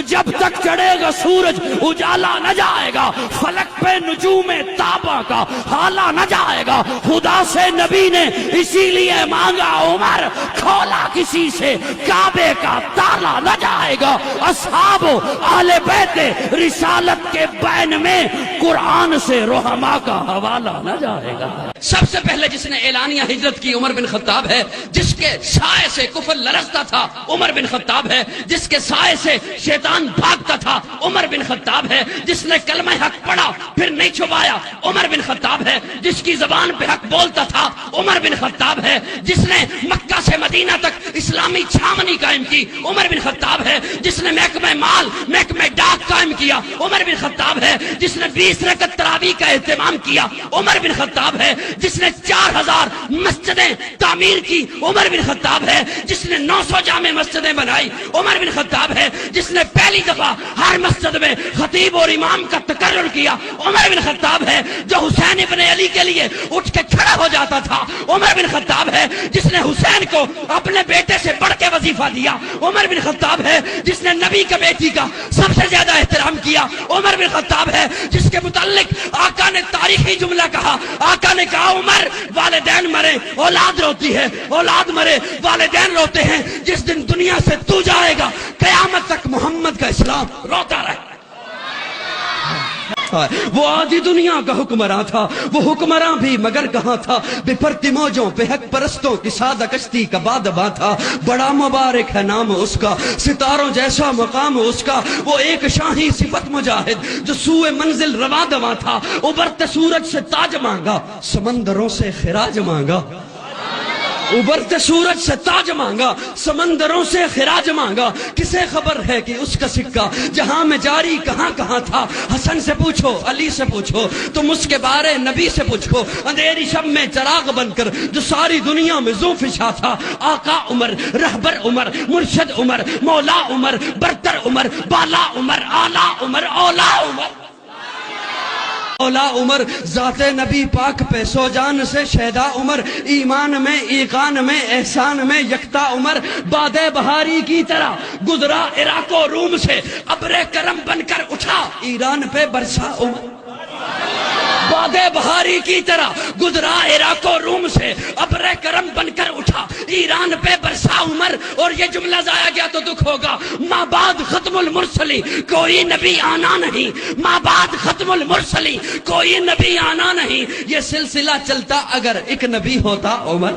جب تک چڑھے گا سورج اجالا نہ جائے گا، فلک پہ نجوم تابا کا حالا نہ جائے گا۔ خدا سے نبی نے اسی لیے مانگا عمر، کھولا کسی سے کعبے کا تالا نہ جائے گا۔ اصحاب و اہل بیت رسالت کے بین میں قرآن سے رحماء کا حوالہ نہ جائے گا۔ سب سے پہلے جس نے اعلانیہ ہجرت کی عمر بن خطاب ہے، جس کے سائے سے کفر لرزتا تھا عمر بن خطاب ہے، جس کے سائے سے شیطان بھاگتا تھا عمر بن خطاب ہے، جس نے کلمہ حق پڑھا پھر نہیں چھپایا عمر بن خطاب ہے، جس کی زبان پہ حق بولتا تھا عمر بن خطاب ہے، جس نے مکہ سے مدینہ تک اسلامی چھاونی قائم کی عمر بن خطاب ہے، جس نے محکمہ مال محکمہ ڈاک قائم کیا عمر بن خطاب ہے، جس نے 20 رکعت تراویح کا اہتمام کیا عمر بن خطاب ہے، جس نے 4000 مسجدیں تعمیر کی عمر بن خطاب ہے، جس نے 900 جامع مسجدیں بنائی عمر بن خطاب ہے، جس نے پہلی دفعہ ہر مسجد میں خطیب اور امام کا تقرر کیا عمر بن خطاب ہے، جو حسین ابن علی کے لیے اٹھ کے کھڑا ہو جاتا تھا عمر بن خطاب ہے، جس نے حسین کو اپنے بیٹے سے بڑھ کے وظیفہ دیا عمر بن خطاب ہے، جس نے نبی کے بیٹی کا سب سے زیادہ احترام کیا عمر بن خطاب ہے، جس کے متعلق آقا نے تاریخی جملہ کہا، آقا نے کہا عمر والدین مرے اولاد روتی ہے، اولاد مرے والدین روتے ہیں، جس دن دنیا سے تو جائے گا قیامت تک محمد کا اسلام روتا رہے۔ وہ آدھی دنیا کا حکمراں تھا، وہ حکمراں بھی مگر کہاں تھا، بے پرتی موجوں پہ حق پرستوں کی سادہ کشتی کا بادباں تھا، بڑا مبارک ہے نام اس کا، ستاروں جیسا مقام اس کا، وہ ایک شاہی صفت مجاہد جو سوئے منزل رواں دواں تھا، ابھرتے سورج سے تاج مانگا سمندروں سے خراج مانگا، ابھرتے سورج سے تاج مانگا سمندروں سے خراج مانگا، کسے خبر ہے کہ اس کا سکہ جہاں میں جاری کہاں کہاں تھا، حسن سے پوچھو علی سے پوچھو تم اس کے بارے نبی سے پوچھو، اندھیری شب میں چراغ بن کر جو ساری دنیا میں ذو فشاں تھا، آقا عمر رہبر عمر مرشد عمر مولا عمر برتر عمر بالا عمر اعلیٰ عمر اولا عمر اولا عمر، ذات نبی پاک پہ سو جان سے شہدا عمر، ایمان میں ایقان میں احسان میں یکتا عمر، باد بہاری کی طرح گزرا عراق و روم سے، ابر کرم بن کر اٹھا ایران پہ برسا عمر، باد بہاری کی طرح گزرا عراق و روم سے، ابر کرم بن کر اٹھا ایران پہ برسا عمر۔ اور یہ جملہ ضائع گیا تو دکھ ہوگا، ماں بعد ختم المرسلی کوئی نبی آنا نہیں، ماں بعد ختم المرسلی کوئی نبی آنا نہیں، یہ سلسلہ چلتا اگر ایک نبی ہوتا عمر۔